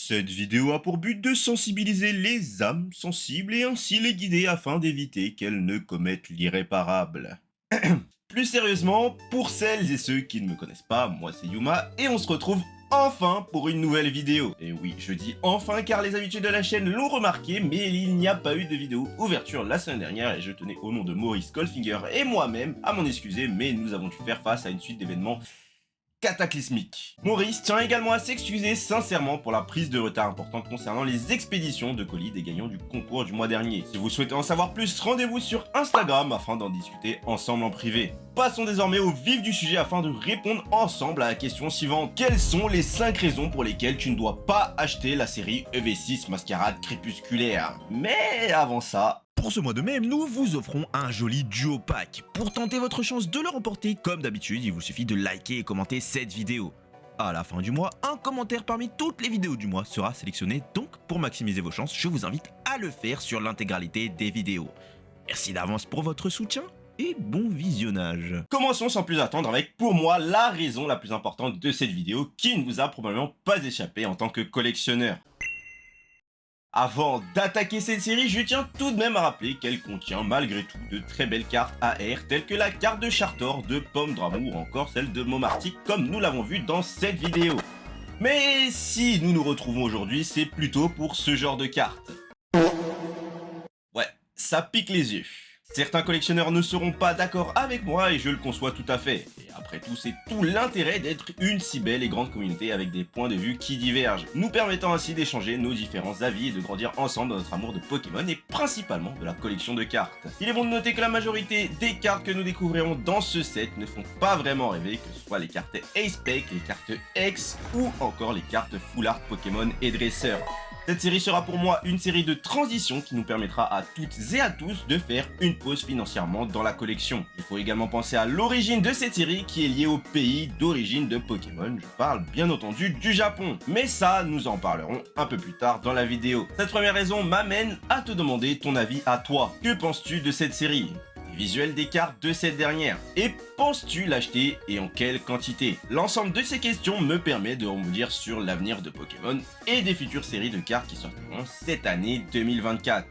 Cette vidéo a pour but de sensibiliser les âmes sensibles et ainsi les guider afin d'éviter qu'elles ne commettent l'irréparable. Plus sérieusement, pour celles et ceux qui ne me connaissent pas, moi c'est Yuma et on se retrouve enfin pour une nouvelle vidéo. Et oui, je dis enfin car les habitués de la chaîne l'ont remarqué, mais il n'y a pas eu de vidéo ouverture la semaine dernière et je tenais au nom de Maurice Goldfinger et moi-même à m'en excuser, mais nous avons dû faire face à une suite d'événements cataclysmique. Maurice tient également à s'excuser sincèrement pour la prise de retard importante concernant les expéditions de colis des gagnants du concours du mois dernier. Si vous souhaitez en savoir plus, rendez-vous sur Instagram afin d'en discuter ensemble en privé. Passons désormais au vif du sujet afin de répondre ensemble à la question suivante. Quelles sont les 5 raisons pour lesquelles tu ne dois pas acheter la série EV6 Mascarade Crépusculaire? Mais avant ça, pour ce mois de mai, nous vous offrons un joli duo pack. Pour tenter votre chance de le remporter, comme d'habitude, il vous suffit de liker et commenter cette vidéo. À la fin du mois, un commentaire parmi toutes les vidéos du mois sera sélectionné, donc pour maximiser vos chances, je vous invite à le faire sur l'intégralité des vidéos. Merci d'avance pour votre soutien et bon visionnage. commençons sans plus attendre avec, pour moi, la raison la plus importante de cette vidéo qui ne vous a probablement pas échappé en tant que collectionneur. Avant d'attaquer cette série, je tiens tout de même à rappeler qu'elle contient malgré tout de très belles cartes AR telles que la carte de Chartor, de Pomme d'Amour ou encore celle de Momartic comme nous l'avons vu dans cette vidéo. Mais si nous nous retrouvons aujourd'hui, c'est plutôt pour ce genre de cartes. Ouais, ça pique les yeux. Certains collectionneurs ne seront pas d'accord avec moi et je le conçois tout à fait. Et après tout, c'est tout l'intérêt d'être une si belle et grande communauté avec des points de vue qui divergent, nous permettant ainsi d'échanger nos différents avis et de grandir ensemble dans notre amour de Pokémon et principalement de la collection de cartes. Il est bon de noter que la majorité des cartes que nous découvrirons dans ce set ne font pas vraiment rêver, que ce soit les cartes Ace-Spec, les cartes X ou encore les cartes Full Art Pokémon et Dresseur. Cette série sera pour moi une série de transitions qui nous permettra à toutes et à tous de faire une pause financièrement dans la collection. Il faut également penser à l'origine de cette série qui est liée au pays d'origine de Pokémon, je parle bien entendu du Japon. Mais ça, nous en parlerons un peu plus tard dans la vidéo. Cette première raison m'amène à te demander ton avis à toi. Que penses-tu de cette série ? Visuel des cartes de cette dernière. Et penses-tu l'acheter et en quelle quantité? L'ensemble de ces questions me permet de rebondir sur l'avenir de Pokémon et des futures séries de cartes qui sortiront cette année 2024.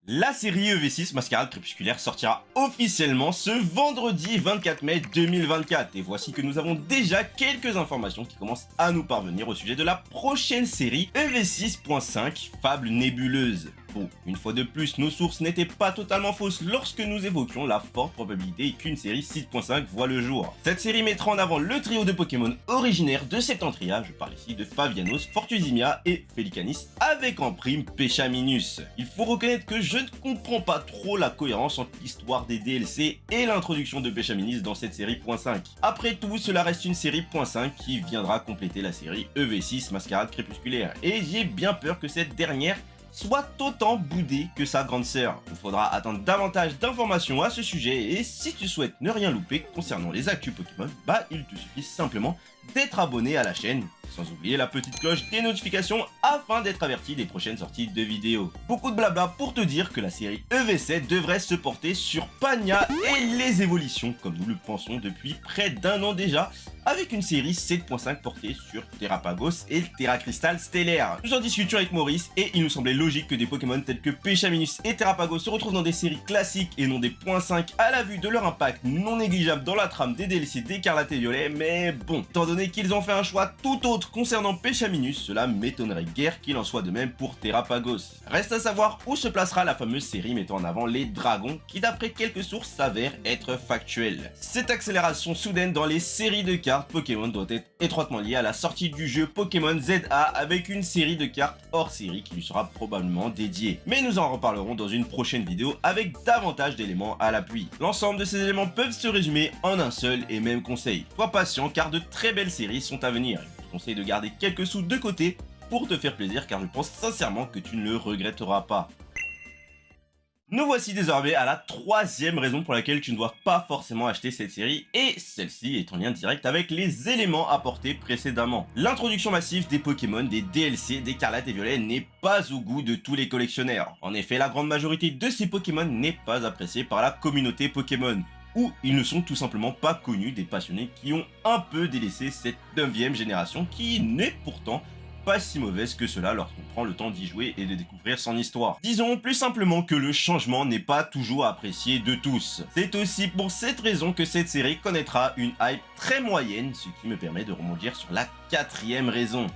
La série EV6 Mascarade Crépusculaire sortira officiellement ce vendredi 24 mai 2024 et voici que nous avons déjà quelques informations qui commencent à nous parvenir au sujet de la prochaine série EV6.5 Fable Nébuleuse. Bon, une fois de plus, nos sources n'étaient pas totalement fausses lorsque nous évoquions la forte probabilité qu'une série 6.5 voit le jour. Cette série mettra en avant le trio de Pokémon originaires de Septentria, je parle ici de Favianos, Fortusimia et Felicanis, avec en prime Pechaminus. Il faut reconnaître que je ne comprends pas trop la cohérence entre l'histoire des DLC et l'introduction de Pechaminus dans cette série .5. Après tout, cela reste une série .5 qui viendra compléter la série EV6 Mascarade Crépusculaire, et j'ai bien peur que cette dernière soit autant boudée que sa grande sœur. Il faudra attendre davantage d'informations à ce sujet et si tu souhaites ne rien louper concernant les actus Pokémon, bah il te suffit simplement d'être abonné à la chaîne, sans oublier la petite cloche des notifications afin d'être averti des prochaines sorties de vidéos. Beaucoup de blabla pour te dire que la série EV7 devrait se porter sur Pania et les évolutions, comme nous le pensons depuis près d'un an déjà, avec une série 7.5 portée sur Terrapagos et Terracrystal Stellaire. Nous en discutions avec Maurice et il nous semblait logique que des Pokémon tels que Pechaminus et Terrapagos se retrouvent dans des séries classiques et non des .5 à la vue de leur impact non négligeable dans la trame des DLC d'Écarlate et Violet, mais bon, étant donné qu'ils ont fait un choix tout autre concernant Pechaminus, cela m'étonnerait guère qu'il en soit de même pour Terrapagos. Reste à savoir où se placera la fameuse série mettant en avant les dragons qui d'après quelques sources s'avère être factuelle. Cette accélération soudaine dans les séries de cartes Pokémon doit être étroitement liée à la sortie du jeu Pokémon ZA avec une série de cartes hors série qui lui sera probablement dédiée. Mais nous en reparlerons dans une prochaine vidéo avec davantage d'éléments à l'appui. L'ensemble de ces éléments peuvent se résumer en un seul et même conseil. Sois patient car de très belles séries sont à venir. Je te conseille de garder quelques sous de côté pour te faire plaisir car je pense sincèrement que tu ne le regretteras pas. Nous voici désormais à la troisième raison pour laquelle tu ne dois pas forcément acheter cette série, et celle-ci est en lien direct avec les éléments apportés précédemment. L'introduction massive des Pokémon, des DLC, d'Écarlate et Violet n'est pas au goût de tous les collectionneurs. En effet, la grande majorité de ces Pokémon n'est pas appréciée par la communauté Pokémon, ou ils ne sont tout simplement pas connus des passionnés qui ont un peu délaissé cette 9e génération qui n'est pourtant pas si mauvaise que cela lorsqu'on prend le temps d'y jouer et de découvrir son histoire. Disons plus simplement que le changement n'est pas toujours apprécié de tous. C'est aussi pour cette raison que cette série connaîtra une hype très moyenne, ce qui me permet de rebondir sur la 4e raison.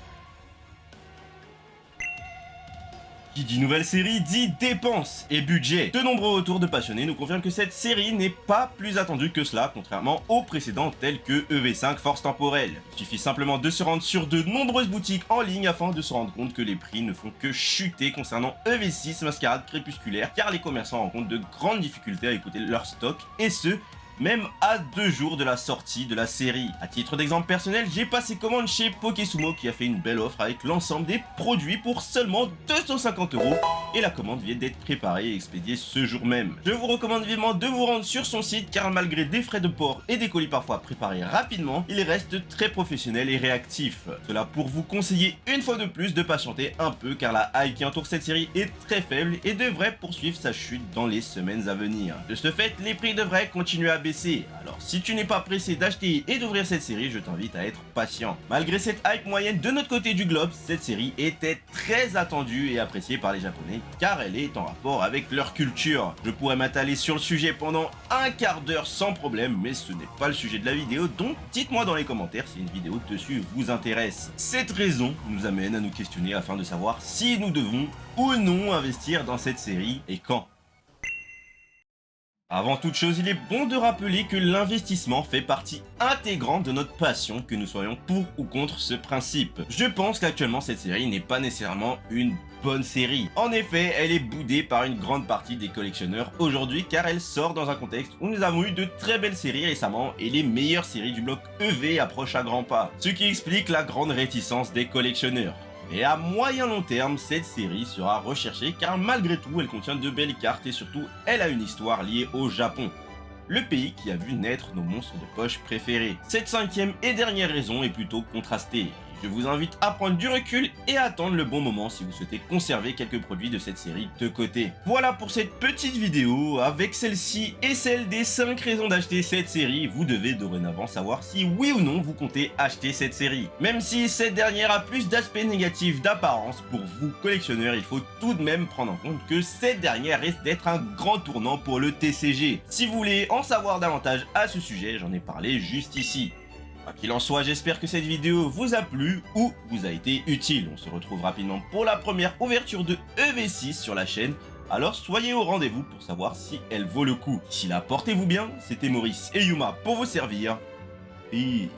Qui dit nouvelle série dit dépenses et budget. De nombreux retours de passionnés nous confirment que cette série n'est pas plus attendue que cela, contrairement aux précédents tels que EV5 Force Temporelle. Il suffit simplement de se rendre sur de nombreuses boutiques en ligne afin de se rendre compte que les prix ne font que chuter concernant EV6 Mascarade Crépusculaire, car les commerçants rencontrent de grandes difficultés à écouter leur stock, et ce, même à 2 jours de la sortie de la série. À titre d'exemple personnel, j'ai passé commande chez Pokésumo qui a fait une belle offre avec l'ensemble des produits pour seulement 250 € et la commande vient d'être préparée et expédiée ce jour même. Je vous recommande vivement de vous rendre sur son site car malgré des frais de port et des colis parfois préparés rapidement, il reste très professionnel et réactif. Cela pour vous conseiller une fois de plus de patienter un peu car la hype qui entoure cette série est très faible et devrait poursuivre sa chute dans les semaines à venir. De ce fait, les prix devraient continuer à baisser. Alors si tu n'es pas pressé d'acheter et d'ouvrir cette série, je t'invite à être patient. Malgré cette hype moyenne de notre côté du globe, cette série était très attendue et appréciée par les Japonais car elle est en rapport avec leur culture. Je pourrais m'attaler sur le sujet pendant un quart d'heure sans problème, mais ce n'est pas le sujet de la vidéo, donc dites-moi dans les commentaires si une vidéo dessus vous intéresse. Cette raison nous amène à nous questionner afin de savoir si nous devons ou non investir dans cette série et quand. Avant toute chose, il est bon de rappeler que l'investissement fait partie intégrante de notre passion, que nous soyons pour ou contre ce principe. Je pense qu'actuellement cette série n'est pas nécessairement une bonne série. En effet, elle est boudée par une grande partie des collectionneurs aujourd'hui car elle sort dans un contexte où nous avons eu de très belles séries récemment et les meilleures séries du bloc EV approchent à grands pas, ce qui explique la grande réticence des collectionneurs. Et à moyen long terme, cette série sera recherchée car malgré tout, elle contient de belles cartes et surtout, elle a une histoire liée au Japon, le pays qui a vu naître nos monstres de poche préférés. Cette 5e et dernière raison est plutôt contrastée. Je vous invite à prendre du recul et à attendre le bon moment si vous souhaitez conserver quelques produits de cette série de côté. Voilà pour cette petite vidéo. Avec celle-ci et celle des 5 raisons d'acheter cette série, vous devez dorénavant savoir si oui ou non vous comptez acheter cette série. Même si cette dernière a plus d'aspects négatifs d'apparence, pour vous collectionneurs, il faut tout de même prendre en compte que cette dernière risque d'être un grand tournant pour le TCG. Si vous voulez en savoir davantage à ce sujet, j'en ai parlé juste ici. Quoi qu'il en soit, j'espère que cette vidéo vous a plu ou vous a été utile. On se retrouve rapidement pour la première ouverture de EV6 sur la chaîne, alors soyez au rendez-vous pour savoir si elle vaut le coup. D'ici là, portez-vous bien, c'était Maurice et Yuma pour vous servir. Peace.